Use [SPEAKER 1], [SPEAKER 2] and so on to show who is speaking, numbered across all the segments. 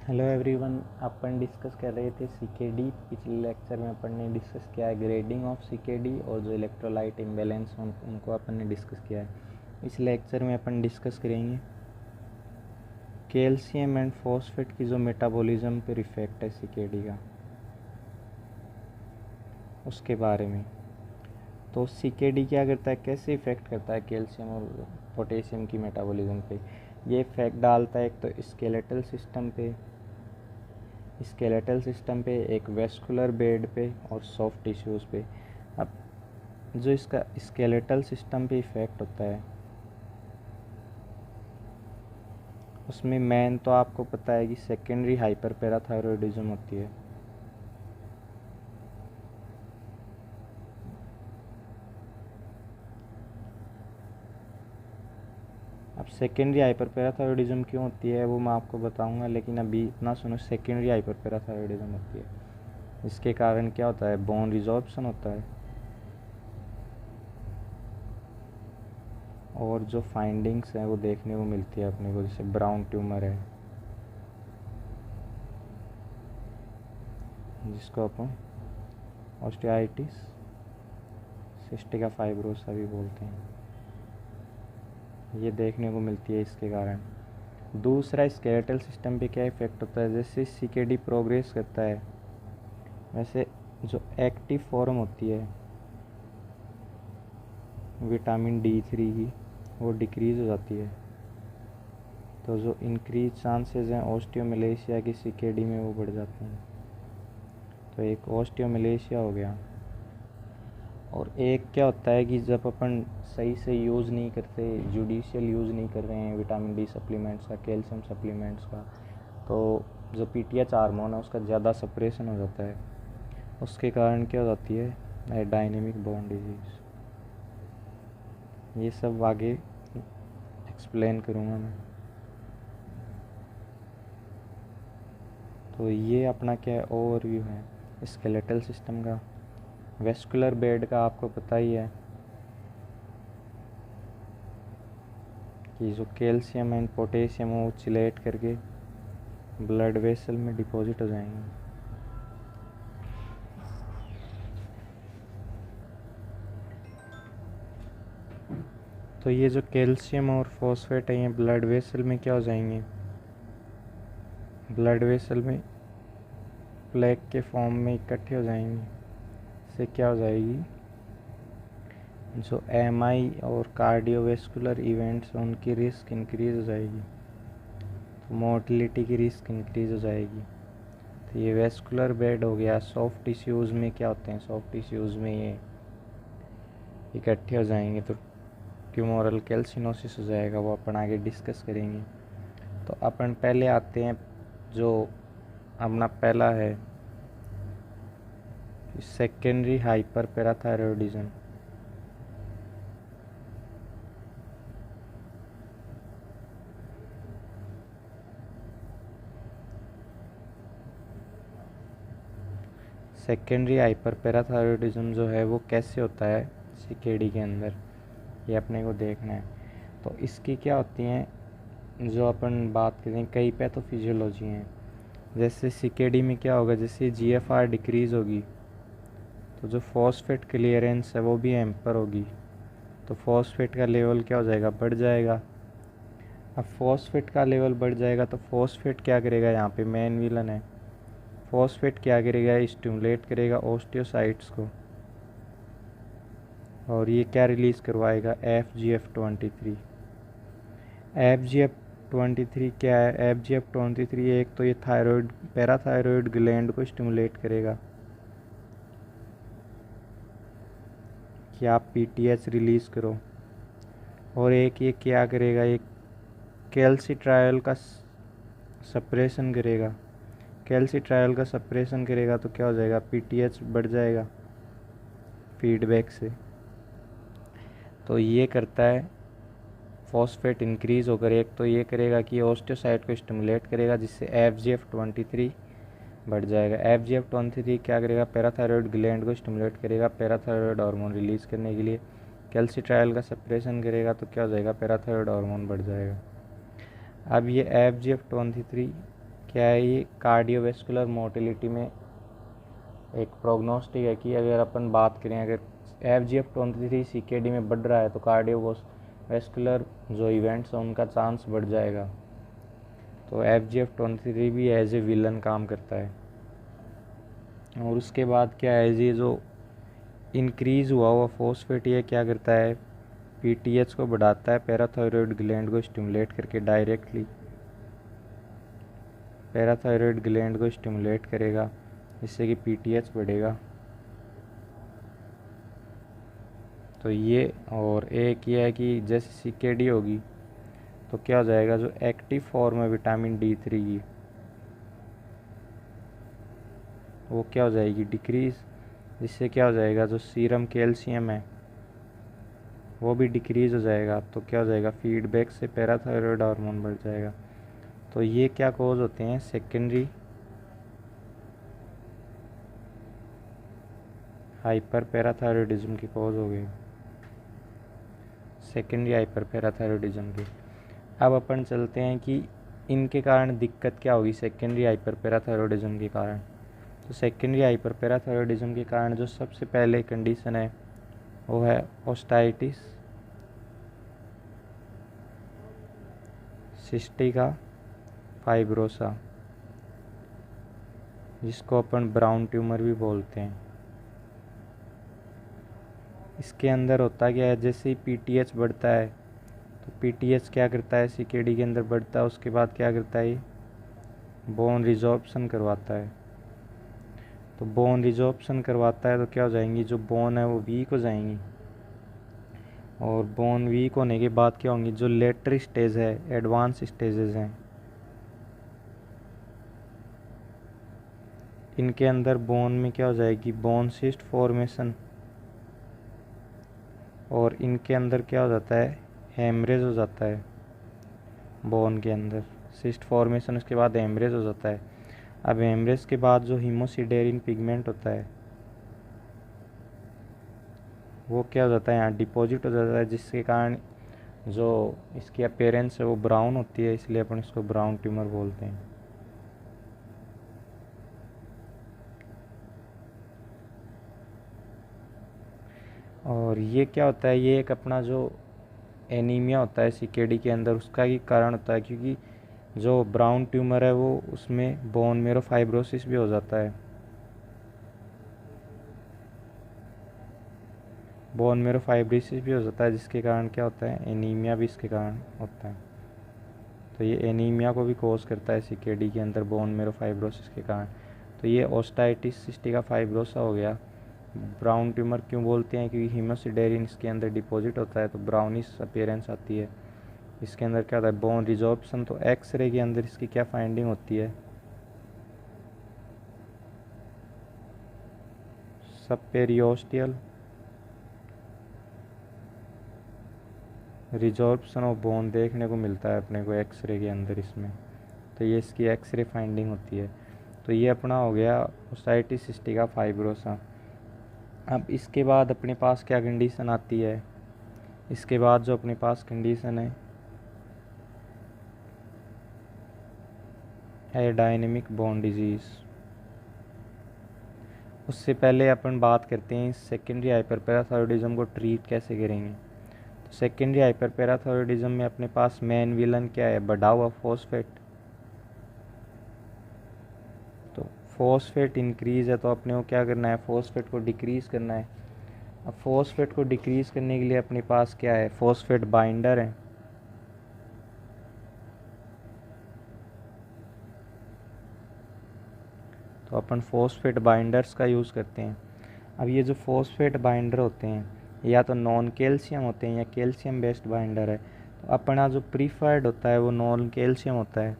[SPEAKER 1] Hello everyone. अपन discuss कर रहे थे सीकेडी। पिछले लेक्चर में अपन ने डिस्कस किया है ग्रेडिंग ऑफ सीकेडी और जो इलेक्ट्रोलाइट इम्बैलेंस उनको अपन ने डिस्कस किया है। इस लेक्चर में अपन डिस्कस करेंगे कैल्शियम एंड फॉस्फेट की जो मेटाबॉलिज्म पर इफेक्ट है सीकेडी का, उसके बारे में। तो सीकेडी क्या करता है, कैसे इफेक्ट करता है कैल्शियम और पोटेशियम की मेटाबॉलिज्म पे। ये इफेक्ट डालता है एक तो स्केलेटल सिस्टम पे, एक वेस्कुलर बेड पे और सॉफ्ट टिश्यूज़ पे। अब जो इसका स्केलेटल सिस्टम पे इफ़ेक्ट होता है उसमें मेन तो आपको पता है कि सेकेंडरी हाइपरपैराथायरॉयडिज्म होती है। अब सेकेंडरी हाइपरपैराथायरॉयडिज्म क्यों होती है वो मैं आपको बताऊंगा, लेकिन अभी इतना सुनो, सेकेंडरी हाइपरपैराथायरॉयडिज्म होती है। इसके कारण क्या होता है, बोन रिजॉर्प्शन होता है और जो फाइंडिंग्स हैं वो देखने को मिलती है अपने को, जैसे ब्राउन ट्यूमर है जिसको अपन ऑस्टियाइटिस सिस्टिका फाइब्रोसा भी बोलते हैं, ये देखने को मिलती है इसके कारण। दूसरा, स्केलेटल सिस्टम पे क्या इफेक्ट होता है, जैसे सीकेडी प्रोग्रेस करता है वैसे जो एक्टिव फॉर्म होती है विटामिन D3 की वो डिक्रीज़ हो जाती है। तो जो इंक्रीज चांसेस हैं ऑस्टियोमलेशिया की सीकेडी में वो बढ़ जाते हैं। तो एक ऑस्टियोमलेशिया हो गया। और एक क्या होता है कि जब अपन सही से यूज़ नहीं करते, जुडिशियल यूज़ नहीं कर रहे हैं विटामिन D सप्लीमेंट्स का, कैल्शियम सप्लीमेंट्स का, तो जो PTH हार्मोन है उसका ज़्यादा सप्रेशन हो जाता है। उसके कारण क्या हो जाती है, डायनेमिक बोन डिजीज़। ये सब आगे एक्सप्लेन करूँगा मैं। तो ये अपना क्या है, ओवरव्यू है स्केलेटल सिस्टम का। वेस्कुलर बेड का आपको पता ही है कि जो कैल्शियम एंड पोटेशियम वो चिलेट करके ब्लड वेसल में डिपॉजिट हो जाएंगे। तो ये जो कैल्शियम और फॉस्फेट है ये ब्लड वेसल में क्या हो जाएंगे, ब्लड वेसल में प्लेक के फॉर्म में इकट्ठे हो जाएंगे। इससे क्या हो जाएगी, जो MI और कार्डियोवेस्कुलर इवेंट्स हैं उनकी रिस्क इंक्रीज़ हो जाएगी, तो मोर्टिलिटी की रिस्क इंक्रीज़ हो जाएगी। तो ये वेस्कुलर बेड हो गया। सॉफ्ट टिश्यूज़ में क्या होते हैं, सॉफ्ट टिश्यूज़ में ये इकट्ठे हो जाएंगे तो ट्यूमोरल कैल्सिनोसिस हो जाएगा, वो अपन आगे डिस्कस करेंगे। तो अपन पहले आते हैं, जो अपना पहला है सेकेंडरी हाइपरपैराथायरॉयडिज्म। सेकेंडरी हाइपरपैराथायरॉयडिज्म जो है वो कैसे होता है सीकेडी के अंदर, ये अपने को देखना है। तो इसकी क्या होती हैं, जो अपन बात करें, कई पैथोफिजियोलॉजी हैं। जैसे सीकेडी में क्या होगा, जैसे GFR डिक्रीज़ होगी तो जो फॉस्फेट क्लियरेंस है वो भी हैम्पर होगी, तो फॉस्फेट का लेवल क्या हो जाएगा, बढ़ जाएगा। अब फॉस्फेट का लेवल बढ़ जाएगा तो फॉस्फेट क्या करेगा, यहाँ पे मेन विलन है। फॉस्फेट क्या करेगा, स्टिमुलेट करेगा ओस्टियोसाइट्स को, और ये क्या रिलीज़ करवाएगा, FGF23। FGF23 क्या है, FGF23 एक तो ये थायराइड पैराथायरॉयड ग्लैंड को स्टिमुलेट करेगा कि आप PTH रिलीज़ करो, और एक ये क्या करेगा, एक कैल्सिट्रायल का सप्रेशन करेगा। कैल्सिट्रायल का सप्रेशन करेगा तो क्या हो जाएगा, PTH बढ़ जाएगा फीडबैक से। तो ये करता है फॉस्फेट इंक्रीज़ होकर, एक तो ये करेगा कि ओस्टियोसाइट को स्टिमुलेट करेगा जिससे FGF23 बढ़ जाएगा। FGF23 क्या करेगा, पैराथायरॉयड ग्लैंड को स्टिमुलेट करेगा पैराथायरॉयड हार्मोन रिलीज़ करने के लिए। कैल्सिट्रायल का सप्रेशन करेगा तो क्या हो जाएगा, पैराथायरॉयड हार्मोन बढ़ जाएगा। अब ये FGF23 क्या है ये कार्डियोवेस्कुलर मोटिलिटी में एक प्रोग्नोस्टिक है कि अगर अपन बात करें, अगर FGF23 CKD में बढ़ रहा है तो कार्डियोवेस्कुलर जो इवेंट्स हैं उनका चांस बढ़ जाएगा। तो FGF23 भी एज ए विलन काम करता है। और उसके बाद क्या है, ये जो इंक्रीज़ हुआ हुआ फॉस्फेट ये क्या करता है, PTH को बढ़ाता है, पैराथायरॉयड ग्लैंड को स्टिमुलेट करके डायरेक्टली पैराथायरॉयड ग्लैंड को स्टिमुलेट करेगा, जिससे कि PTH बढ़ेगा। तो ये, और एक ये है कि जैसे CKD होगी तो क्या हो जाएगा, जो एक्टिव फॉर्म है विटामिन D3 की वो क्या हो जाएगी, डिक्रीज़, जिससे क्या हो जाएगा, जो सीरम कैल्शियम है वो भी डिक्रीज़ हो जाएगा। तो क्या हो जाएगा, फीडबैक से पैराथायरॉयड हार्मोन बढ़ जाएगा। तो ये क्या कॉज होते हैं, सेकेंडरी हाइपर पैराथायरॉयडिज्म की कॉज हो गई, सेकेंडरी हाइपर पैराथायरॉयडिज्म की। अब अपन चलते हैं कि इनके कारण दिक्कत क्या होगी, सेकेंडरी हाइपर पैराथायरॉयडिज्म के कारण। तो सेकेंडरी हाइपर पैराथायरॉयडिज्म के कारण जो सबसे पहले कंडीशन है वो है ओस्टाइटिस सिस्टिका फाइब्रोसा, जिसको अपन ब्राउन ट्यूमर भी बोलते हैं। इसके अंदर होता क्या है, जैसे ही PTH बढ़ता है तो PTH क्या करता है, CKD के अंदर बढ़ता है, उसके बाद क्या करता है, बोन रिजॉर्प्शन करवाता है। तो बोन रिजॉर्प्शन करवाता है तो क्या हो जाएंगी, जो बोन है वो वीक हो जाएंगी। और बोन वीक होने के बाद क्या होंगी, जो लेटर स्टेज है, एडवांस स्टेजेस हैं, इनके अंदर बोन में क्या हो जाएगी, बोन सिस्ट फॉर्मेशन। और इनके अंदर क्या हो जाता है, हेमरेज हो जाता है। बोन के अंदर सिस्ट फॉर्मेशन, उसके बाद हेमरेज हो जाता है। अब हेमरेज के बाद जो हीमोसिडेरिन पिगमेंट होता है वो क्या हो जाता है, यहाँ डिपॉजिट हो जाता है, जिसके कारण जो इसकी अपीयरेंस है वो ब्राउन होती है, इसलिए अपन इसको ब्राउन ट्यूमर बोलते हैं। और ये क्या होता है, ये एक अपना जो एनीमिया होता है CKD के अंदर उसका ही कारण होता है, क्योंकि जो ब्राउन ट्यूमर है वो उसमें बोन मेरो फाइब्रोसिस भी हो जाता है, बोन मेरो फाइब्रोसिस भी हो जाता है, जिसके कारण क्या होता है, एनीमिया भी इसके कारण होता है। तो ये एनीमिया को भी कोज करता है CKD के अंदर, बोन मेरो फाइब्रोसिस के कारण। तो ये ओस्टाइटिस सिस्टिका फाइब्रोसा हो गया। ब्राउन ट्यूमर क्यों बोलते हैं, क्योंकि हीमोसिडेरिन इसके अंदर डिपॉजिट होता है तो ब्राउनिश अपीयरेंस आती है। इसके अंदर क्या होता है, बोन रिजॉर्प्शन। तो एक्सरे के अंदर इसकी क्या फाइंडिंग होती है, सबपेरियोस्टियल रिजॉर्प्शन ऑफ बोन देखने को मिलता है अपने को एक्सरे के अंदर इसमें। तो ये इसकी एक्सरे फाइंडिंग होती है। तो ये अपना हो गया ओस्टाइटिस सिस्टिका फाइब्रोसा। अब इसके बाद अपने पास क्या कंडीशन आती है, इसके बाद जो अपने पास कंडीशन है डायनेमिक बोन डिजीज़। उससे पहले अपन बात करते हैं सेकेंडरी हाइपरपैराथायरॉयडिज्म को ट्रीट कैसे करेंगे। तो सेकेंडरी हाइपरपैराथायरॉयडिज्म में अपने पास मेन विलन क्या है, बढ़ा हुआ फॉस्फेट। तो फॉस्फेट इंक्रीज है तो अपने को क्या करना है, फॉस्फेट को डिक्रीज़ करना है। अब फॉस्फेट को डिक्रीज़ करने के लिए अपने पास क्या है, फॉस्फेट बाइंडर है। तो अपन फॉस्फेट बाइंडर्स का यूज़ करते हैं। अब ये जो फॉस्फेट बाइंडर होते हैं या तो नॉन कैल्शियम होते हैं या कैल्शियम बेस्ड बाइंडर है। तो अपना जो प्रीफर्ड होता है वो नॉन कैल्शियम होता है,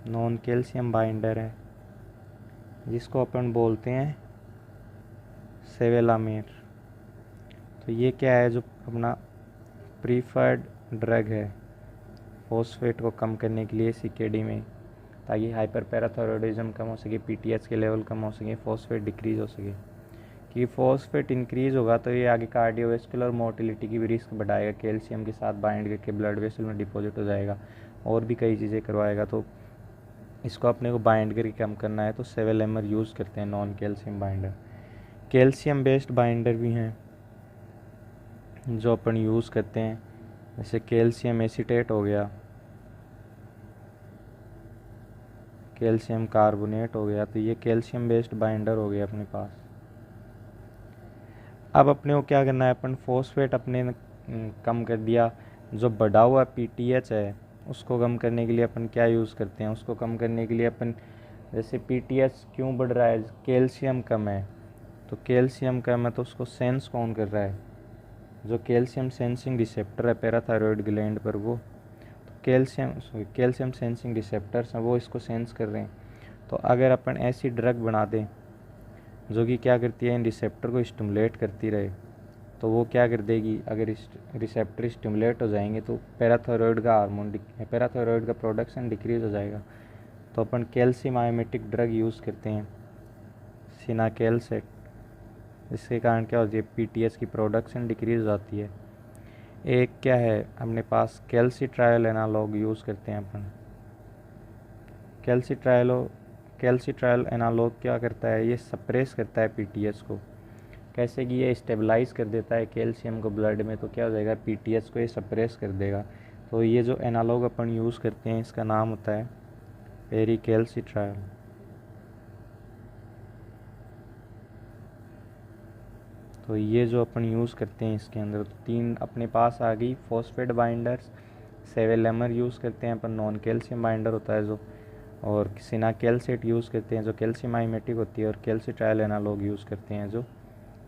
[SPEAKER 1] नॉन कैल्शियम बाइंडर है, जिसको अपन बोलते हैं सेवेलामेर। तो ये क्या है, जो अपना प्रीफर्ड ड्रग है फॉस्फेट को कम करने के लिए CKD में, ताकि हाइपर पैराथायरॉयडिज्म कम हो सके, PTH के लेवल कम हो सके, फॉस्फेट डिक्रीज़ हो सके। क्योंकि फॉस्फेट इंक्रीज़ होगा तो ये आगे कार्डियोवेस्कुलर मोटिलिटी की भी रिस्क बढ़ाएगा, कैल्शियम के साथ बाइंड करके ब्लड वेसल में डिपॉजिट हो जाएगा और भी कई चीज़ें करवाएगा। तो इसको अपने को बाइंड करके कम करना है तो सेवेलेमर यूज़ करते हैं, non calcium binder. Calcium based binder भी हैं जो अपन यूज़ करते हैं, जैसे कैल्शियम एसीटेट हो गया, कैल्शियम कार्बोनेट हो गया, तो ये कैल्शियम बेस्ड बाइंडर हो गया अपने पास। अब अपने को क्या करना है, अपन फॉस्फेट अपने कम कर दिया, जो बढ़ा हुआ पीटीएच है उसको कम करने के लिए अपन क्या यूज़ करते हैं, उसको कम करने के लिए अपन जैसे पीटीएच क्यों बढ़ रहा है, कैल्शियम कम है, तो कैल्शियम कम है तो उसको सेंस कौन कर रहा है, जो कैल्शियम सेंसिंग रिसेप्टर है पैराथायरॉयड ग्लैंड पर, वो कैल्शियम सेंसिंग रिसेप्टर्स हैं, वो इसको सेंस कर रहे हैं। तो अगर अपन ऐसी ड्रग बना दें जो कि क्या करती है, इन रिसेप्टर को स्टिमुलेट करती रहे, तो वो क्या कर देगी, अगर रिसेप्टर स्टिमुलेट हो जाएंगे तो पैराथायरॉयड का प्रोडक्शन डिक्रीज हो जाएगा। तो अपन कैल्शियम आयोमेटिक ड्रग यूज़ करते हैं, सिनाकेलसेट, इसके कारण क्या होती है, पीटीएच की प्रोडक्शन डिक्रीज हो जाती है। एक क्या है अपने पास, कैल्सिट्रायल एनालॉग यूज़ करते हैं अपन। कैल्सिट्रायल एनालॉग क्या करता है, ये सप्रेस करता है पीटीएच को। कैसे कि ये स्टेबलाइज कर देता है कैल्शियम को ब्लड में, तो क्या हो जाएगा, पीटीएच को ये सप्रेस कर देगा। तो ये जो एनालॉग अपन यूज़ करते हैं इसका नाम होता है पेरिकैल्सिट्रायल। तो ये जो अपन यूज़ करते हैं इसके अंदर तो 3 अपने पास आ गई, फॉस्फेट बाइंडर्स, सेवेलेमर यूज़ करते हैं अपन, नॉन कैल्शियम बाइंडर होता है जो, और सिनाकेलसेट यूज़ करते हैं जो कैल्शियम आइमेटिक होती है, और कैल्सिट्रायल एनालॉग यूज़ करते हैं जो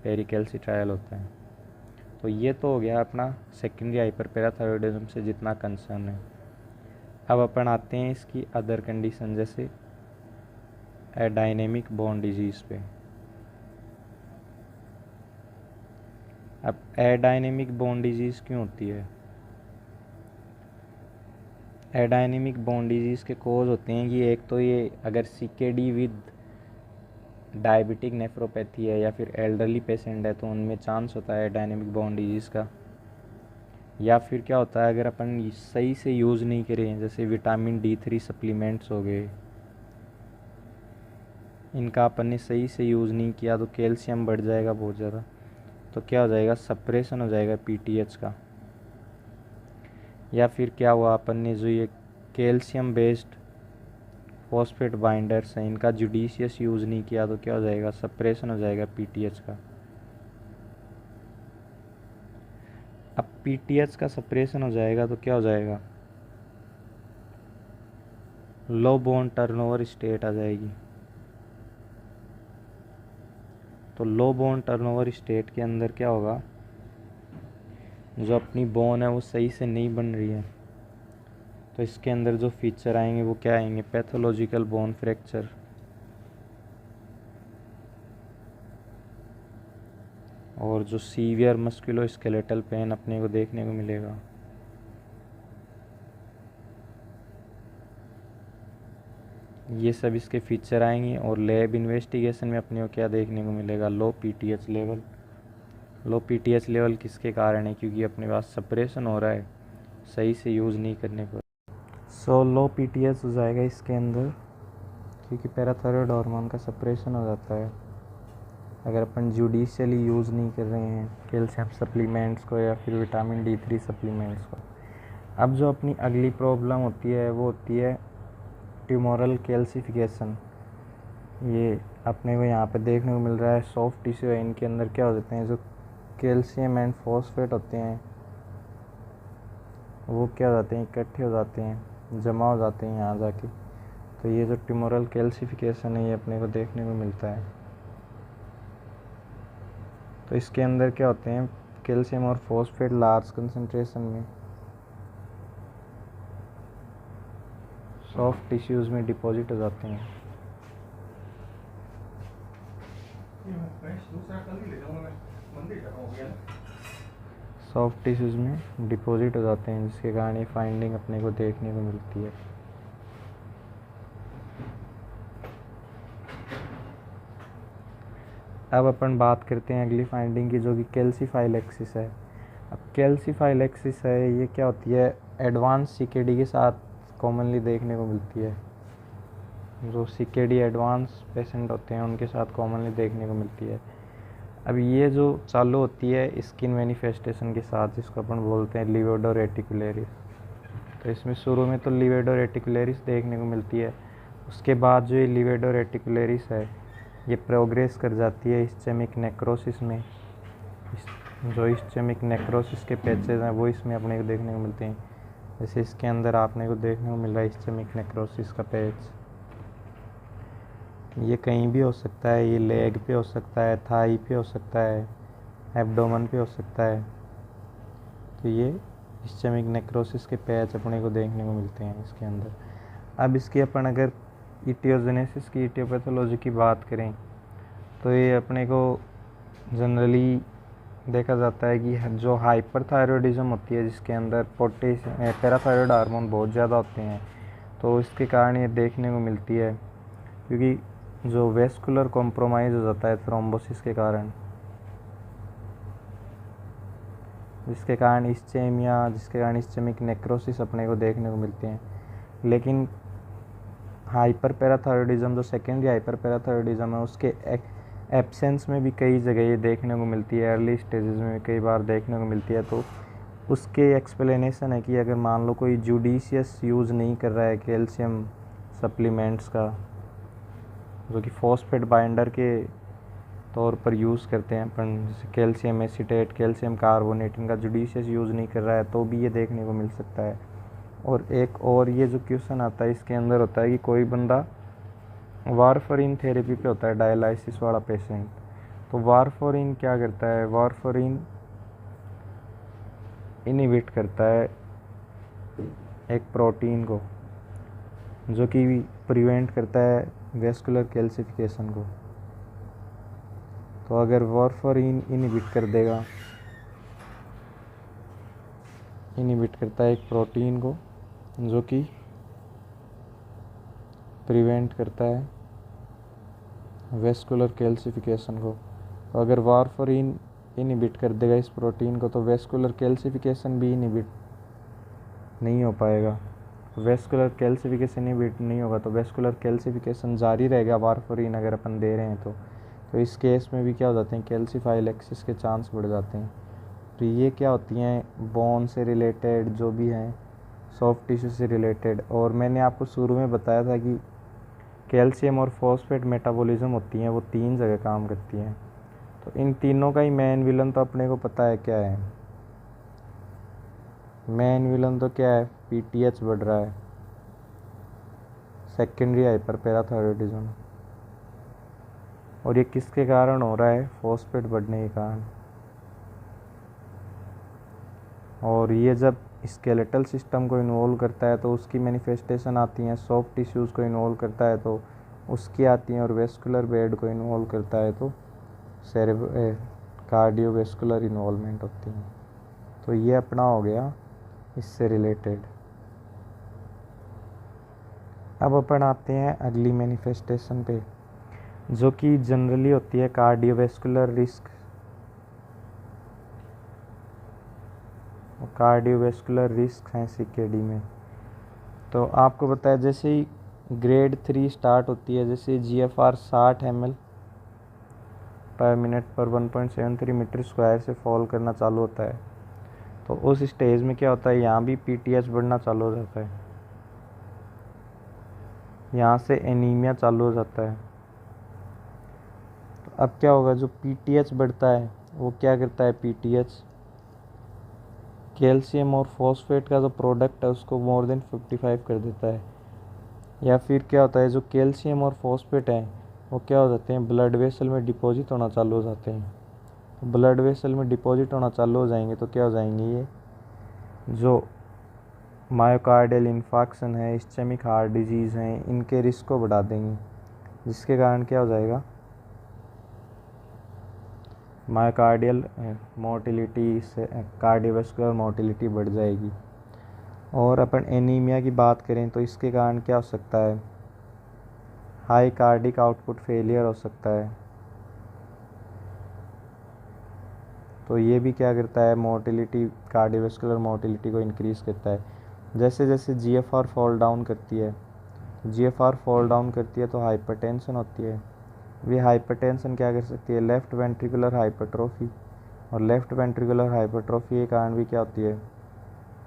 [SPEAKER 1] पेरिकैल्सिट्रायल होता है। तो ये तो हो गया अपना सेकेंडरी हाइपरपैराथायरॉयडिज्म से जितना कंसर्न है। अब अपन आते हैं इसकी अदर कंडीशन, जैसे एडायनेमिक बोन डिजीज़ पे। अब एडायनेमिक बोन डिजीज़ क्यों होती है, एडायनेमिक बोन डिजीज़ के कोज होते हैं कि एक तो ये अगर सीकेडी विद डायबिटिक नेफ्रोपैथी है या फिर एल्डरली पेशेंट है तो उनमें चांस होता है डायनेमिक बोन डिजीज़ का। या फिर क्या होता है, अगर अपन सही से यूज़ नहीं करें, जैसे विटामिन D3 सप्लीमेंट्स हो गए, इनका अपन ने सही से यूज़ नहीं किया तो कैल्शियम बढ़ जाएगा बहुत ज़्यादा, तो क्या हो जाएगा, सप्रेशन हो जाएगा पीटीएच का। या फिर क्या हुआ, अपन ने जो ये कैल्शियम बेस्ड फॉस्फेट बाइंडर्स हैं इनका जुडिशियस यूज़ नहीं किया तो क्या हो जाएगा, सप्रेशन हो जाएगा पीटीएच का। अब पीटीएच का सप्रेशन हो जाएगा तो क्या हो जाएगा, लो बोन टर्नओवर स्टेट आ जाएगी। तो लो बोन टर्नओवर स्टेट के अंदर क्या होगा, जो अपनी बोन है वो सही से नहीं बन रही है, तो इसके अंदर जो फीचर आएंगे वो क्या आएंगे, पैथोलॉजिकल बोन फ्रैक्चर, और जो सीवियर मस्कुलोस्केलेटल पेन अपने को देखने को मिलेगा। ये सब इसके फीचर आएंगे। और लैब इन्वेस्टिगेशन में अपने को क्या देखने को मिलेगा, लो पीटीएच लेवल। लो पीटीएच लेवल किसके कारण है, क्योंकि अपने पास सप्रेशन हो रहा है सही से यूज़ नहीं करने पर। सो लो पीटीएच हो जाएगा इसके अंदर, क्योंकि पैराथायरॉयड हार्मोन का सप्रेशन हो जाता है अगर अपन जुडिशियली यूज़ नहीं कर रहे हैं कैल्शियम सप्लीमेंट्स को या फिर विटामिन D3 सप्लीमेंट्स को। अब जो अपनी अगली प्रॉब्लम होती है वो होती है ट्यूमोरल कैल्सिफिकेशन। ये अपने को यहाँ पे देखने को मिल रहा है, सॉफ्ट टिश्यू है, इनके अंदर क्या हो जाते हैं, जो कैल्शियम एंड फॉस्फेट होते हैं वो क्या हो जाते हैं, इकट्ठे हो जाते हैं, जमा हो जाते हैं यहाँ जाके। तो ये जो ट्यूमोरल कैल्सिफिकेशन है ये अपने को देखने को मिलता है। तो इसके अंदर क्या होते हैं, कैल्शियम और फॉस्फेट लार्ज कंसंट्रेशन में सॉफ्ट टिश्यूज़ में डिपॉजिट हो जाते हैं। सॉफ्ट टिश्यूज़ में डिपॉजिट हो जाते हैं जिसके कारण ये फाइंडिंग अपने को देखने को मिलती है। अब अपन बात करते हैं अगली फाइंडिंग की, जो कि कैल्सीफाइलेक्सिस है। अब कैल्सीफाइलेक्सिस है ये क्या होती है, एडवांस सीकेडी के साथ कॉमनली देखने को मिलती है, जो CKD एडवांस पेशेंट होते हैं उनके साथ कॉमनली देखने को मिलती है। अब ये जो चालू होती है स्किन मैनिफेस्टेशन के साथ, जिसको अपन बोलते हैं लिवेडो रेटिकुलरिस। तो इसमें शुरू में तो लिवेडो रेटिकुलरिस देखने को मिलती है, उसके बाद जो ये लिवेडो रेटिकुलरिस है ये प्रोग्रेस कर जाती है इस्चेमिक नेक्रोसिस में। जो इस्चेमिक नेक्रोसिस के पैचेज हैं वो इसमें अपने को देखने को मिलते हैं। जैसे इसके अंदर आपने को देखने को मिल रहा है इस्चेमिक नेक्रोसिस का पैच। ये कहीं भी हो सकता है, ये लेग पे हो सकता है, थाई पे हो सकता है, एब्डोमन पे हो सकता है। तो ये इस्चेमिक नेक्रोसिस के पैच अपने को देखने को मिलते हैं इसके अंदर। अब इसकी अपन अगर इटियोजेनेसिस की, इटियोपैथोलॉजी की बात करें तो ये अपने को जनरली देखा जाता है कि जो हाइपरथायरॉयडिज्म होती है, जिसके अंदर पैराथायरॉयड हार्मोन बहुत ज़्यादा होते हैं, तो इसके कारण ये देखने को मिलती है। क्योंकि जो वेस्कुलर कॉम्प्रोमाइज़ हो जाता है थ्रोम्बोसिस के कारण, जिसके कारण इस्चेमिक नेक्रोसिस अपने को देखने को मिलते हैं। लेकिन हाइपर पैराथायरॉयडिज्म, जो सेकेंडरी हाइपर पैराथायरॉयडिज्म है, उसके एब्सेंस में भी कई जगह ये देखने को मिलती है, अर्ली स्टेजेस में भी कई बार देखने को मिलती है। तो उसके एक्सप्लेनेशन है कि अगर मान लो कोई जुडिशियस यूज़ नहीं कर रहा है कैल्शियम सप्लीमेंट्स का, जो कि फॉस्फेट बाइंडर के तौर पर यूज़ करते हैं अपन, जैसे कैल्शियम एसीटेट, कैल्शियम कार्बोनेट, इनका जुडिशियस यूज़ नहीं कर रहा है, तो भी ये देखने को मिल सकता है। और एक और ये जो क्वेश्चन आता है इसके अंदर होता है कि कोई बंदा वारफरिन थेरेपी पे होता है, डायलिसिस वाला पेशेंट, तो वारफरिन क्या करता है, वारफरिन इनहिबिट करता है एक प्रोटीन को जो कि प्रिवेंट करता है वेस्कुलर कैल्सिफिकेशन को। तो अगर वारफरिन इनहिबिट करता है एक प्रोटीन को जो कि प्रिवेंट करता है वेस्कुलर कैल्सिफिकेशन को, तो अगर वारफरिन इनहिबिट कर देगा इस प्रोटीन को, तो वेस्कुलर कैल्सिफिकेशन भी इनहिबिट नहीं हो पाएगा। वेस्कुलर कैल्सिफिकेशन इनहिबिट नहीं होगा तो वेस्कुलर कैल्सिफिकेशन जारी रहेगा वारफरिन अगर अपन दे रहे हैं तो इस केस में भी क्या हो जाते हैं, कैल्सिफाइलेक्सिस के चांस बढ़ जाते हैं। तो ये क्या होती हैं, बोन से रिलेटेड जो भी हैं, सॉफ्ट टिश्यू से रिलेटेड। और मैंने आपको शुरू में बताया था कि कैल्शियम और फॉस्फेट मेटाबॉलिज्म होती हैं, वो 3 जगह काम करती हैं। तो इन तीनों का ही मेन विलन तो अपने को पता है क्या है। मेन विलन तो क्या है, PTH बढ़ रहा है, सेकेंडरी हाइपर पैराथायरॉयडिज्म। और ये किसके कारण हो रहा है, फॉस्फेट बढ़ने के कारण। और ये जब स्केलेटल सिस्टम को इन्वॉल्व करता है तो उसकी मैनिफेस्टेशन आती हैं, सॉफ्ट टिश्यूज़ को इन्वॉल्व करता है तो उसकी आती हैं, और वेस्कुलर बेड को इन्वॉल्व करता है तो कार्डियोवेस्कुलर इन्वॉल्वमेंट होती हैं। तो ये अपना हो गया इससे रिलेटेड। अब अपन आते हैं अगली मैनिफेस्टेशन पे, जो कि जनरली होती है कार्डियोवेस्कुलर रिस्क। कार्डियोवेस्कुलर रिस्क हैं CKD में। तो आपको पता है जैसे ही ग्रेड 3 स्टार्ट होती है, जैसे GFR 60 ml पर मिनट पर 1.73 मीटर स्क्वायर से फॉल करना चालू होता है, तो उस स्टेज में क्या होता है, यहाँ भी PTH बढ़ना चालू हो जाता है, यहाँ से एनीमिया चालू हो जाता है। तो अब क्या होगा, जो PTH बढ़ता है वो क्या करता है, PTH कैल्शियम और फॉस्फेट का जो प्रोडक्ट है उसको मोर देन 55 कर देता है। या फिर क्या होता है, जो कैल्शियम और फॉस्फेट हैं वो क्या हो जाते हैं, ब्लड वेसल में डिपॉजिट होना चालू हो जाते हैं। ब्लड वेसल में डिपॉजिट होना चालू हो जाएंगे तो क्या हो जाएंगे, ये जो मायोकार्डियल इन्फाक्शन है, इस्चेमिक हार्ट डिजीज़ हैं, इनके रिस्क को बढ़ा देंगे, जिसके कारण क्या हो जाएगा, मायोकार्डियल मोटिलिटी से कार्डियोवास्कुलर मोटिलिटी बढ़ जाएगी। और अपन एनीमिया की बात करें तो इसके कारण क्या हो सकता है, हाई कार्डिक आउटपुट फेलियर हो सकता है। तो ये भी क्या करता है, मोटिलिटी, कार्डियोवास्कुलर मोटिलिटी को इंक्रीज़ करता है। जैसे जैसे जीएफआर फॉल डाउन करती है, जीएफआर फॉल डाउन करती है तो हाइपरटेंशन होती है। ये हाइपरटेंशन क्या कर सकती है, लेफ़्ट वेंट्रिकुलर हाइपरट्रोफी, और लेफ़्ट वेंट्रिकुलर हाइपरट्रोफी के कारण भी क्या होती है,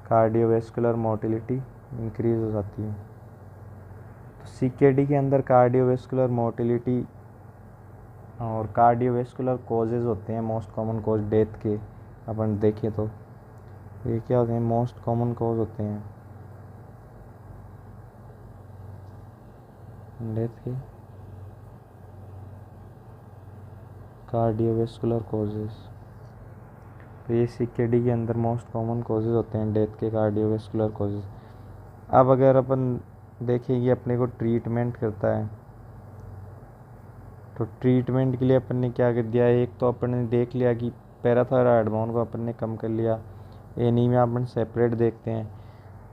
[SPEAKER 1] कार्डियोवैस्कुलर मोटिलिटी इंक्रीज हो जाती है। तो सीकेडी के अंदर कार्डियोवैस्कुलर मोटिलिटी और कार्डियोवैस्कुलर कॉजेज़ होते हैं मोस्ट कॉमन कॉज डेथ के। अपन देखें तो ये क्या होते हैं, मोस्ट कॉमन कॉज होते हैं डेथ के, कार्डियोवैस्कुलर कॉजेज़। तो ये सीकेडी के अंदर मोस्ट कॉमन कॉजेज़ होते हैं डेथ के, कार्डियोवैस्कुलर कॉजेज़। अब अगर अपन देखें ये अपने को ट्रीटमेंट करता है, तो ट्रीटमेंट के लिए अपन ने क्या कर दिया, एक तो अपन ने देख लिया कि पैराथायरॉयड हार्मोन को अपन ने कम कर लिया, एनीमिया अपन सेपरेट देखते हैं।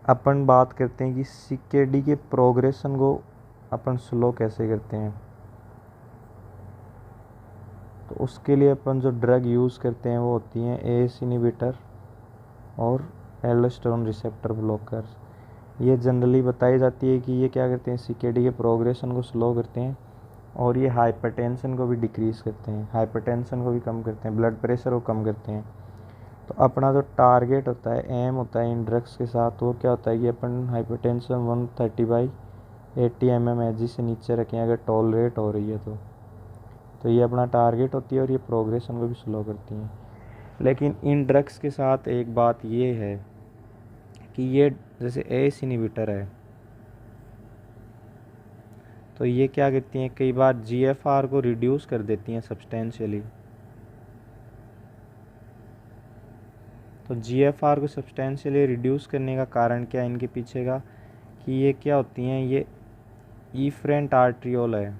[SPEAKER 1] अपन बात करते हैं कि सीकेडी के प्रोग्रेशन को अपन स्लो कैसे करते हैं। तो उसके लिए अपन जो ड्रग यूज़ करते हैं वो होती हैं एएस इनहिबिटर और एल्डोस्टेरोन रिसेप्टर ब्लॉकर्स। ये जनरली बताई जाती है कि ये क्या करते हैं, सीकेडी के प्रोग्रेशन को स्लो करते हैं और ये हाइपरटेंशन को भी डिक्रीज़ करते हैं, हाइपरटेंशन को भी कम करते हैं, ब्लड प्रेशर को कम करते हैं। तो अपना जो टारगेट होता है, एम होता है इन ड्रग्स के साथ, वो क्या होता है कि अपन हाइपरटेंशन 130/80 mmHg से नीचे रखें अगर टॉलरेट हो रही है तो ये अपना टारगेट होती है और ये प्रोग्रेशन को भी स्लो करती हैं। लेकिन इन ड्रग्स के साथ एक बात ये है कि ये जैसे एस इनहिबिटर है तो ये क्या करती हैं, कई बार जीएफआर को रिड्यूस कर देती हैं सब्सटेंशियली। तो जीएफआर को सब्सटेंशियली रिड्यूस करने का कारण क्या है इनके पीछे का, कि ये क्या होती हैं, ये इफरेंट आर्ट्रियोल है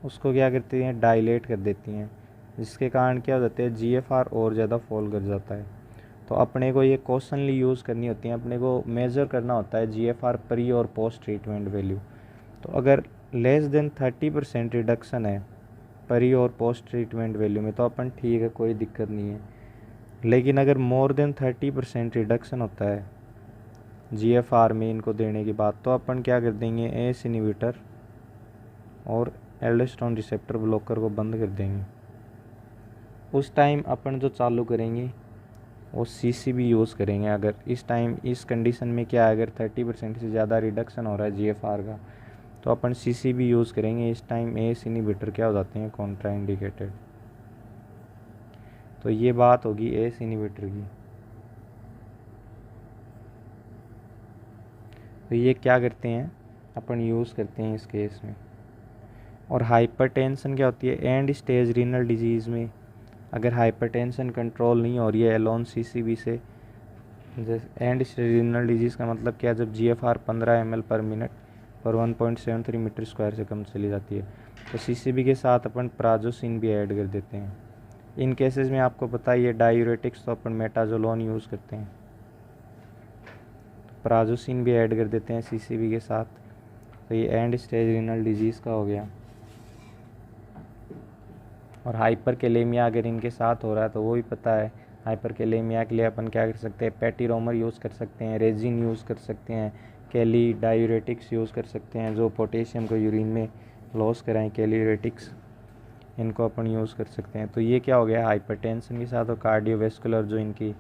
[SPEAKER 1] उसको क्या करती हैं, डायलेट कर देती हैं, जिसके कारण क्या हो जाता है, जीएफआर और ज़्यादा फॉल कर जाता है। तो अपने को ये कॉशनली यूज़ करनी होती है, अपने को मेज़र करना होता है जीएफआर प्री और पोस्ट ट्रीटमेंट वैल्यू। तो अगर लेस देन 30% रिडक्शन है प्री और पोस्ट ट्रीटमेंट वैल्यू में तो अपन ठीक है, कोई दिक्कत नहीं है। लेकिन अगर मोर देन 30% रिडक्शन होता है जीएफआर में इनको देने के बाद तो अपन क्या कर देंगे, एस इनहिबिटर और एल्डोस्टेरोन रिसेप्टर ब्लॉकर को बंद कर देंगे। उस टाइम अपन जो चालू करेंगे वो सीसीबी यूज़ करेंगे। अगर इस टाइम इस कंडीशन में क्या है, अगर 30% से ज़्यादा रिडक्शन हो रहा है जीएफआर का तो अपन सीसीबी यूज़ करेंगे। इस टाइम एस इनहिबिटर क्या हो जाते हैं, कॉन्ट्राइंडिकेटेड। तो ये बात होगी एस इनहिबिटर की। तो ये क्या करते हैं, अपन यूज़ करते हैं इस केस में। और हाइपरटेंशन क्या होती है, एंड स्टेज रीनल डिजीज़ में अगर हाइपरटेंशन कंट्रोल नहीं हो रही है एलोन सीसीबी से, जैसे एंड स्टेज रीनल डिजीज़ का मतलब क्या है, जब जीएफआर 15 ml/min पर 1.73 मीटर स्क्वायर से कम चली जाती है तो सीसीबी के साथ अपन प्राजोसिन भी ऐड कर देते हैं। इन केसेस में आपको पता ही है डायूरेटिक्स तो अपन मेटाजोलोन यूज़ करते हैं, तो प्राजोसिन भी ऐड कर देते हैं सीसीबी के साथ। तो ये एंड स्टेज रीनल डिजीज़ का हो गया। और हाइपरकेलेमिया अगर इनके साथ हो रहा है तो वो भी पता है, हाइपरकेलेमिया के लिए अपन क्या कर सकते हैं, पैटीरोमर यूज़ कर सकते हैं, रेजिन यूज़ कर सकते हैं, कैली डायूरेटिक्स यूज़ कर सकते हैं जो पोटेशियम को यूरिन में लॉस कराएं, कैलीरेटिक्स इनको अपन यूज़ कर सकते हैं। तो ये क्या हो गया, हाइपरटेंशन के साथ और कार्डियोवैस्कुलर जो इनकी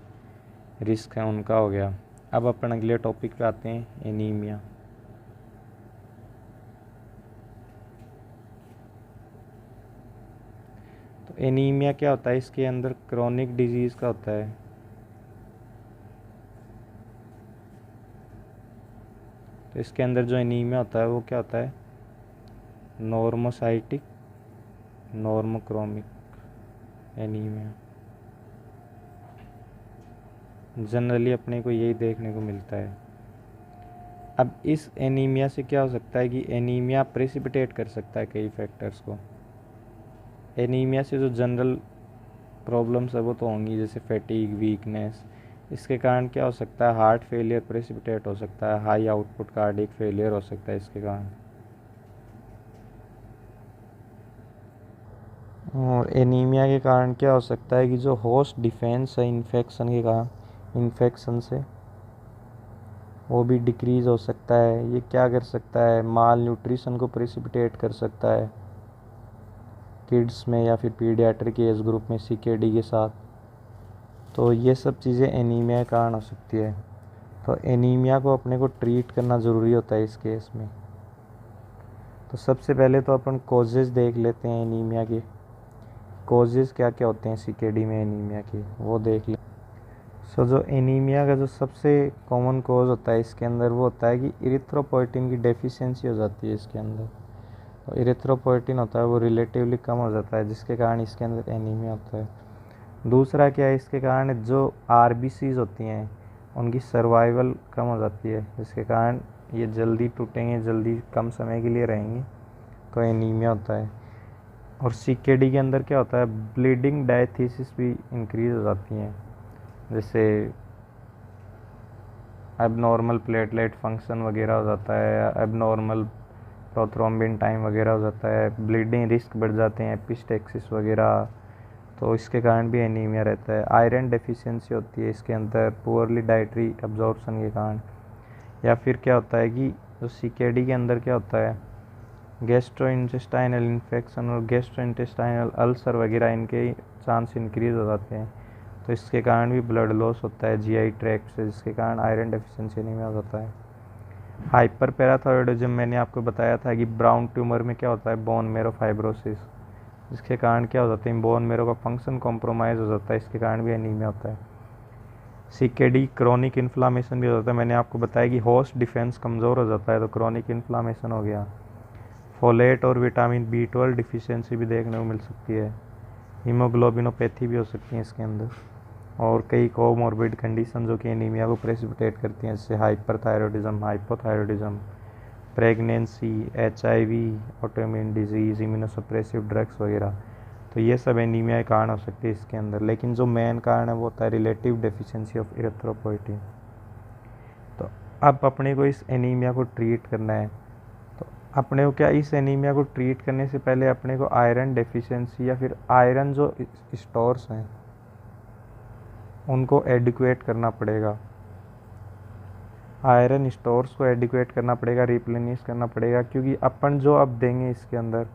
[SPEAKER 1] रिस्क है उनका हो गया। अब अपन अगले टॉपिक पे आते हैं, एनीमिया। तो एनीमिया क्या होता है, इसके अंदर क्रोनिक डिजीज़ का होता है। तो इसके अंदर जो एनीमिया होता है वो क्या होता है, नॉर्मोसाइटिक नॉर्मोक्रोमिक एनीमिया। जनरली अपने को यही देखने को मिलता है। अब इस एनीमिया से क्या हो सकता है कि एनीमिया प्रेसिपिटेट कर सकता है कई फैक्टर्स को। एनीमिया से जो जनरल प्रॉब्लम्स है वो तो होंगी, जैसे फैटीग, वीकनेस। इसके कारण क्या हो सकता है, हार्ट फेलियर प्रेसिपिटेट हो सकता है, हाई आउटपुट कार्डियक फेलियर हो सकता है इसके कारण। और एनीमिया के कारण क्या हो सकता है कि जो होस्ट डिफेंस है इन्फेक्शन के कारण, इन्फेक्शन से वो भी डिक्रीज़ हो सकता है। ये क्या कर सकता है, माल न्यूट्रिशन को प्रेसिपिटेट कर सकता है किड्स में या फिर पीडियाट्रिक एज ग्रुप में सीकेडी के साथ। तो ये सब चीज़ें एनीमिया के कारण हो सकती है। तो एनीमिया को अपने को ट्रीट करना ज़रूरी होता है इस केस में। तो सबसे पहले तो अपन कॉजेज़ देख लेते हैं एनीमिया के। कॉजेज़ क्या क्या होते हैं सीकेडी में एनीमिया के, वो देख लें। जो एनीमिया का जो सबसे कॉमन कॉज होता है इसके अंदर, वो होता है कि इरिथ्रोपोइटिन की डेफिशिएंसी हो जाती है इसके अंदर। तो इरिथ्रोपोइटिन होता है वो रिलेटिवली कम हो जाता है, जिसके कारण इसके अंदर एनीमिया होता है। दूसरा क्या है, इसके कारण जो आरबीसीज होती हैं उनकी सर्वाइवल कम हो जाती है, जिसके कारण ये जल्दी टूटेंगे, जल्दी कम समय के लिए रहेंगे, तो एनीमिया होता है। और सीकेडी के अंदर क्या होता है, ब्लीडिंग डायथीसिस भी इंक्रीज हो जाती हैं, जैसे एबनॉर्मल प्लेटलेट फंक्शन वगैरह हो जाता है, एबनॉर्मल प्रोथ्रोम्बिन टाइम वगैरह हो जाता है, ब्लीडिंग रिस्क बढ़ जाते हैं, एपिस्टेक्सिस वगैरह, तो इसके कारण भी एनीमिया रहता है। आयरन डेफिशिएंसी होती है इसके अंदर, पुअरली डाइटरी एब्जॉर्प्शन के कारण। या फिर क्या होता है कि जो सीकेडी के अंदर क्या होता है, गैस्ट्रो इंटेस्टाइनल इन्फेक्शन और गैस्ट्रो इंटेस्टाइनल अल्सर वगैरह, इनके चांस इंक्रीज हो जाते हैं। तो इसके कारण भी ब्लड लॉस होता है जीआई ट्रैक्ट से, जिसके कारण आयरन डेफिशिएंसी एनीमिया हो जाता है। हाइपर पैराथायरॉयडिज्म मैंने आपको बताया था कि ब्राउन ट्यूमर में क्या होता है, बोन मेरो फाइब्रोसिस, जिसके कारण क्या हो जाता है, बोन मेरो का फंक्शन कॉम्प्रोमाइज़ हो जाता है, इसके कारण भी एनीमिया होता है। सीकेडी क्रोनिक इन्फ्लामेशन भी हो जाता है, मैंने आपको बताया कि होस्ट डिफेंस कमज़ोर हो जाता है, तो क्रोनिक इन्फ्लामेशन हो गया। फोलेट और विटामिन B12 डिफिशियंसी भी देखने को मिल सकती है। हीमोग्लोबिनोपैथी भी हो सकती है इसके अंदर, और कई कोमॉर्बिड कंडीशन जो कि एनीमिया को प्रेसिपिटेट करती हैं, जैसे hyperthyroidism, hypothyroidism, pregnancy, HIV, autoimmune disease, immunosuppressive drugs वगैरह। तो ये सब एनीमिया के कारण हो सकती है इसके अंदर। लेकिन जो मेन कारण है वो होता है रिलेटिव डेफिशिएंसी ऑफ इरिथ्रोपोइटिन। तो अब अपने को इस एनीमिया को ट्रीट करना है। तो अपने को क्या, इस एनीमिया को ट्रीट करने से पहले अपने को आयरन डेफिशिएंसी या फिर आयरन जो स्टोर्स हैं उनको एडिक्वेट करना पड़ेगा। आयरन स्टोर्स को एडिक्वेट करना पड़ेगा, रिप्लेनिश करना पड़ेगा, क्योंकि अपन जो अब देंगे इसके अंदर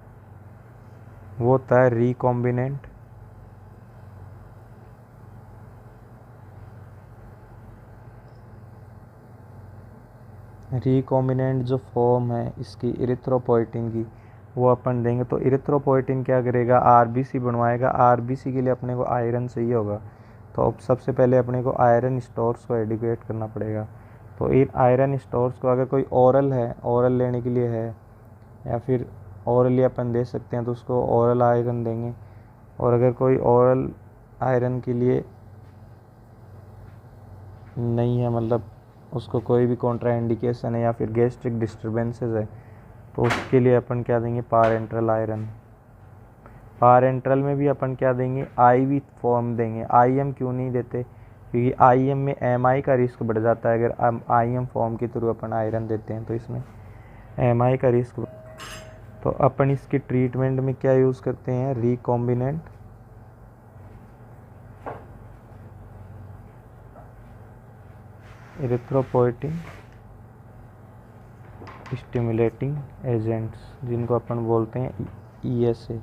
[SPEAKER 1] वो होता है रिकॉम्बिनेंट जो फॉर्म है इसकी इरिथ्रोपोइटिन की, वो अपन देंगे। तो इरिथ्रोपोइटिन क्या करेगा, आरबीसी बनवाएगा। आरबीसी के लिए अपने को आयरन चाहिए होगा, तो अब सबसे पहले अपने को आयरन स्टोर्स को एडिक्वेट करना पड़ेगा। तो इन आयरन स्टोर्स को अगर कोई ओरल है, ओरल लेने के लिए है, या फिर ओरली अपन दे सकते हैं, तो उसको ओरल आयरन देंगे। और अगर कोई ओरल आयरन के लिए नहीं है, मतलब उसको कोई भी कॉन्ट्रा इंडिकेशन है या फिर गैस्ट्रिक डिस्टर्बेंसेस है, तो उसके लिए अपन क्या देंगे, पारेंट्रल आयरन। पारेंट्रल में भी अपन क्या देंगे, IV फॉर्म देंगे। IM क्यों नहीं देते, क्योंकि IM में MI का रिस्क बढ़ जाता है। अगर IM फॉर्म के थ्रू अपन आयरन देते हैं तो इसमें MI का रिस्क। तो अपन इसकी ट्रीटमेंट में क्या यूज़ करते हैं, रिकॉम्बिनेंट इरिथ्रोपोइटिन स्टिमुलेटिंग एजेंट्स, जिनको अपन बोलते हैं ESA।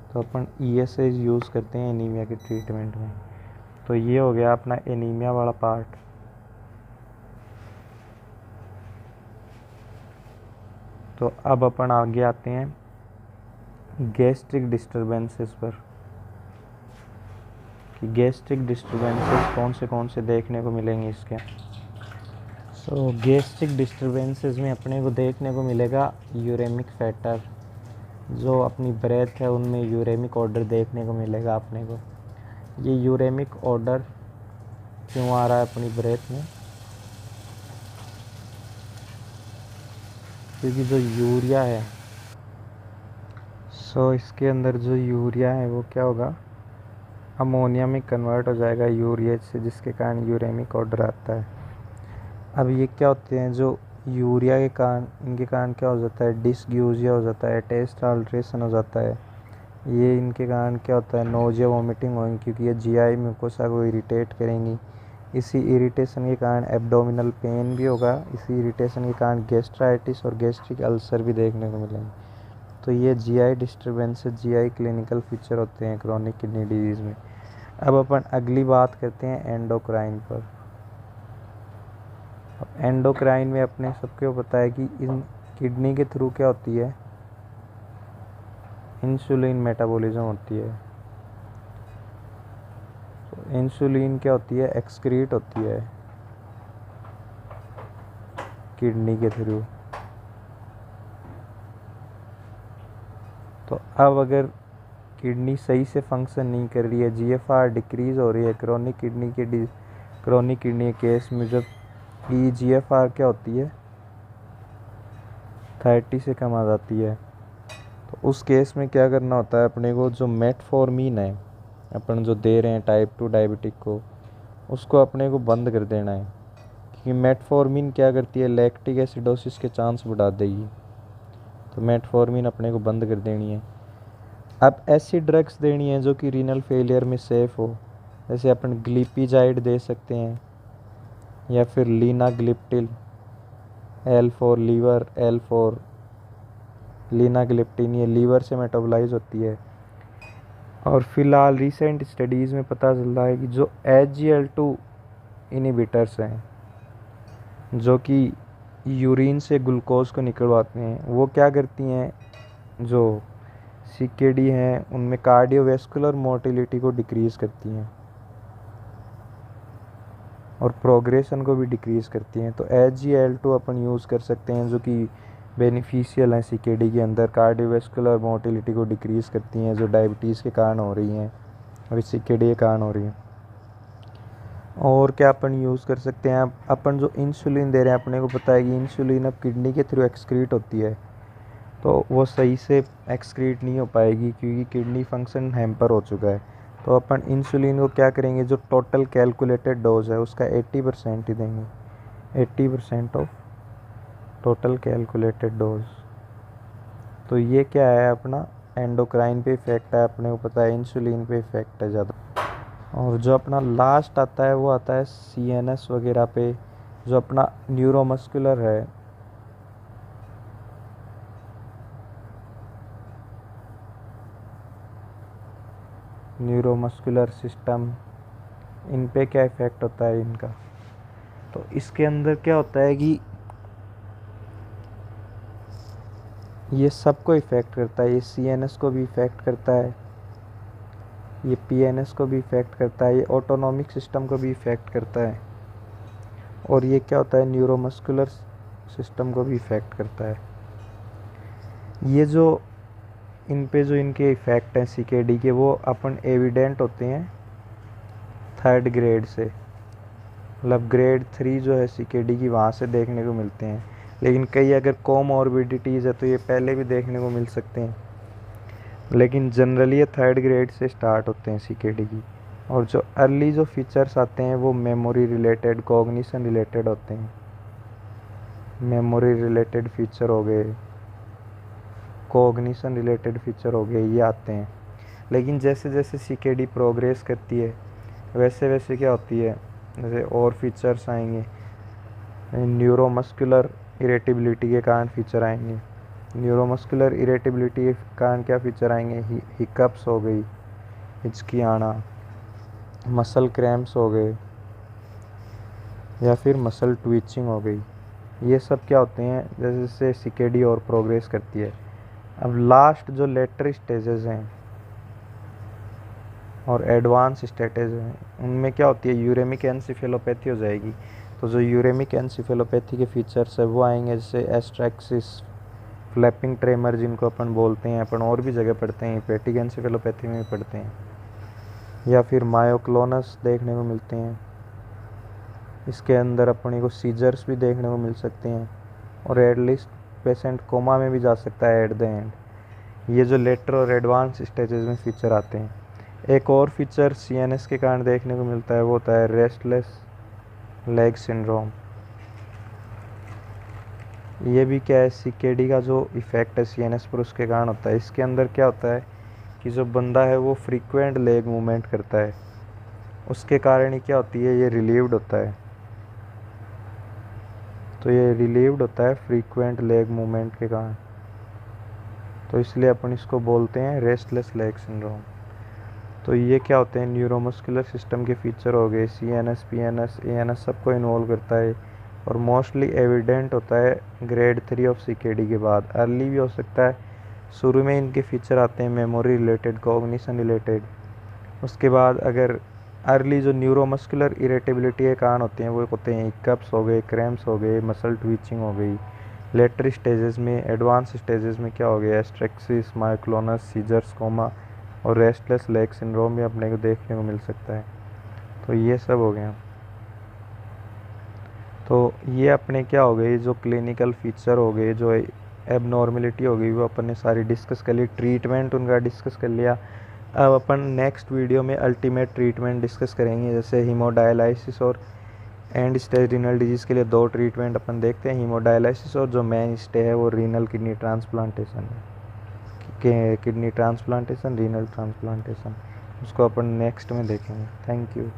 [SPEAKER 1] तो अपन ESA यूज़ करते हैं एनीमिया के ट्रीटमेंट में। तो ये हो गया अपना एनीमिया वाला पार्ट। तो अब अपन आगे आते हैं गैस्ट्रिक डिस्टर्बेंसेस पर, कि गैस्ट्रिक डिस्टर्बेंसेस कौन से देखने को मिलेंगे इसके। सो गैस्ट्रिक डिस्टर्बेंसेस में अपने को देखने को मिलेगा यूरेमिक फैक्टर, जो अपनी ब्रेथ है उनमें यूरेमिक ऑर्डर देखने को मिलेगा अपने को। ये यूरेमिक ऑर्डर क्यों आ रहा है अपनी ब्रेथ में, क्योंकि जो यूरिया है, इसके अंदर जो यूरिया है वो क्या होगा, अमोनिया में कन्वर्ट हो जाएगा यूरिएज से, जिसके कारण यूरेमिक ऑर्डर आता है। अब ये क्या होते हैं, जो यूरिया के कारण, इनके कारण क्या हो जाता है, डिसग्यूजिया हो जाता है, टेस्ट अल्ट्रेशन हो जाता है। ये इनके कारण क्या होता है, नोजिया वोमिटिंग होगी, क्योंकि ये GI म्यूकोसा को इरिटेट करेंगी। इसी इरिटेशन के कारण एब्डोमिनल पेन भी होगा, इसी इरिटेशन के कारण गैस्ट्राइटिस और गैस्ट्रिक अल्सर भी देखने को मिलेंगे। तो ये GI disturbance, GI clinical feature होते हैं क्रॉनिक किडनी डिजीज़ में। अब अपन अगली बात करते हैं एंडोक्राइन पर। अब एंडोक्राइन में अपने सबको पता है कि इन किडनी के थ्रू क्या होती है, इंसुलिन मेटाबॉलिज्म होती है। तो इंसुलिन क्या होती है, एक्सक्रीट होती है किडनी के थ्रू। तो अब अगर किडनी सही से फंक्शन नहीं कर रही है, जीएफआर डिक्रीज हो रही है क्रॉनिक किडनी के केस में, जब जीएफआर क्या होती है 30 से कम आ जाती है, तो उस केस में क्या करना होता है अपने को, जो मेटफॉर्मिन है अपन जो दे रहे हैं टाइप 2 डायबिटिक को, उसको अपने को बंद कर देना है। क्योंकि मेटफॉर्मिन क्या करती है, लैक्टिक एसिडोसिस के चांस बढ़ा देगी। तो मेटफॉर्मिन अपने को बंद कर देनी है। अब ऐसी ड्रग्स देनी है जो कि रीनल फेलियर में सेफ़ हो, जैसे अपन ग्लिपिजाइड दे सकते हैं, या फिर linagliptin, L4 liver, L4 linagliptin, ये लीवर से मेटाबोलाइज होती है। और फिलहाल रिसेंट स्टडीज़ में पता चल रहा है कि जो SGLT2 इनहिबिटर्स हैं, जो कि यूरिन से ग्लूकोज को निकलवाते हैं, वो क्या करती हैं, जो CKD हैं उनमें कार्डियोवैस्कुलर मोटिलिटी को डिक्रीज़ करती हैं और प्रोग्रेशन को भी डिक्रीज़ करती हैं। तो SGLT2 अपन यूज़ कर सकते हैं, जो कि बेनिफिशियल हैं CKD के अंदर, कार्डियोवैस्कुलर मोटिलिटी को डिक्रीज़ करती हैं, जो डायबिटीज़ के कारण हो रही हैं और CKD के कारण हो रही हैं। और क्या अपन यूज़ कर सकते हैं, अपन जो इंसुलिन दे रहे हैं, अपने को पता है कि इंसुलिन अब किडनी के थ्रू एक्सक्रीट होती है, तो वो सही से एक्सक्रीट नहीं हो पाएगी क्योंकि किडनी फंक्शन हैम्पर हो चुका है। तो अपन इंसुलिन को क्या करेंगे, जो टोटल कैलकुलेटेड डोज है उसका 80% ही देंगे, 80% ऑफ टोटल कैलकुलेटेड डोज। तो ये क्या है, अपना एंडोक्राइन पे इफ़ेक्ट है, अपने को पता है इंसुलिन पे इफ़ेक्ट है ज़्यादा। और जो अपना लास्ट आता है वो आता है CNS वगैरह पे, जो अपना न्यूरोमस्कुलर है। न्यूरोमस्कुलर सिस्टम, इन पे क्या इफ़ेक्ट होता है इनका। तो इसके अंदर क्या होता है कि ये सबको इफ़ेक्ट करता है, ये CNS को भी इफ़ेक्ट करता है, ये PNS को भी इफ़ेक्ट करता है, ये ऑटोनॉमिक सिस्टम को भी इफ़ेक्ट करता है, और ये क्या होता है, न्यूरोमस्कुलर सिस्टम को भी इफ़ेक्ट करता है। ये जो इन पे जो इनके इफ़ेक्ट हैं CKD के, वो अपन एविडेंट होते हैं 3rd ग्रेड से, मतलब ग्रेड 3 जो है CKD की वहाँ से देखने को मिलते हैं। लेकिन कई अगर कोमॉर्बिडिटीज़ है तो ये पहले भी देखने को मिल सकते हैं, लेकिन जनरली ये 3rd ग्रेड से स्टार्ट होते हैं CKD की। और जो अर्ली जो फीचर्स आते हैं वो मेमोरी रिलेटेड, कॉग्निशन रिलेटेड होते हैं। मेमोरी रिलेटेड फीचर हो गए, कॉग्निशन रिलेटेड फीचर हो गए, ये आते हैं। लेकिन जैसे जैसे CKD प्रोग्रेस करती है वैसे वैसे क्या होती है, जैसे और फीचर्स आएंगे, न्यूरोमस्कुलर इरेटेबिलिटी के कारण फीचर आएंगे। न्यूरोमस्कुलर इरेटेबिलिटी के कारण क्या फीचर आएंगे, हिकअप्स हो गई, हिचकी आना, मसल क्रैम्प्स हो गए, या फिर मसल ट्विचिंग हो गई। ये सब क्या होते हैं जैसे जैसे CKD और प्रोग्रेस करती है। अब लास्ट जो लेटर स्टेजेस हैं और एडवांस स्टेजेस हैं, उनमें क्या होती है, यूरेमिक एनसेफेलोपैथी हो जाएगी। तो जो यूरेमिक एनसेफेलोपैथी के फीचर्स है वो आएंगे, जैसे एस्ट्रैक्सिस, फ्लैपिंग ट्रेमर जिनको अपन बोलते हैं, अपन और भी जगह पढ़ते हैं, हेपेटिक एनसेफेलोपैथी में भी पढ़ते हैं, या फिर मायोक्लोनस देखने को मिलते हैं। इसके अंदर अपने को सीजर्स भी देखने को मिल सकते हैं, और एटलीस्ट पेशेंट कोमा में भी जा सकता है एट द एंड। ये जो लेटर और एडवांस स्टेजेस में फीचर आते हैं। एक और फीचर CNS के कारण देखने को मिलता है, वो होता है रेस्टलेस लेग सिंड्रोम। ये भी क्या है, CKD का जो इफ़ेक्ट है CNS पर उसके कारण होता है। इसके अंदर क्या होता है कि जो बंदा है वो फ्रीक्वेंट लेग मूवमेंट करता है, उसके कारण ही क्या होती है, ये रिलीव्ड होता है। तो ये रिलीव्ड होता है फ्रीक्वेंट लेग मूवमेंट के कारण, तो इसलिए अपन इसको बोलते हैं रेस्टलेस लेग सिंड्रोम। तो ये क्या होते हैं, न्यूरोमस्कुलर सिस्टम के फीचर हो गए, CNS, PNS, ANS सबको इन्वॉल्व करता है, और मोस्टली एविडेंट होता है ग्रेड 3 ऑफ CKD के बाद। अर्ली भी हो सकता है, शुरू में इनके फीचर आते हैं मेमोरी रिलेटेड, कॉग्निशन रिलेटेड। उसके बाद अगर अर्ली जो न्यूरोमस्कुलर इरेटेबिलिटी के कारण होते हैं वो होते हैं हिकअप्स हो गए, क्रैम्प्स हो गए, मसल ट्विचिंग हो गई। लेटर स्टेजेस में, एडवांस स्टेजेस में क्या हो गया, एस्ट्रेक्सिस, मायोक्लोनस, सीजर्स, कोमा और रेस्टलेस लेग सिंड्रोम भी अपने को देखने को मिल सकता है। तो ये सब हो गया। तो ये अपने क्या हो गए, जो क्लिनिकल फीचर हो गए, जो एबनॉर्मेलिटी हो गई, वो अपन ने सारी डिस्कस कर ली, ट्रीटमेंट उनका डिस्कस कर लिया। अब अपन नेक्स्ट वीडियो में अल्टीमेट ट्रीटमेंट डिस्कस करेंगे, जैसे हीमोडायलिसिस और एंड स्टेज रीनल डिजीज़ के लिए 2 ट्रीटमेंट अपन देखते हैं, हीमोडायलिसिस और जो मेन स्टे है वो रीनल किडनी ट्रांसप्लांटेशन है, किडनी ट्रांसप्लांटेशन, रीनल ट्रांसप्लांटेशन, उसको अपन नेक्स्ट में देखेंगे। Thank you.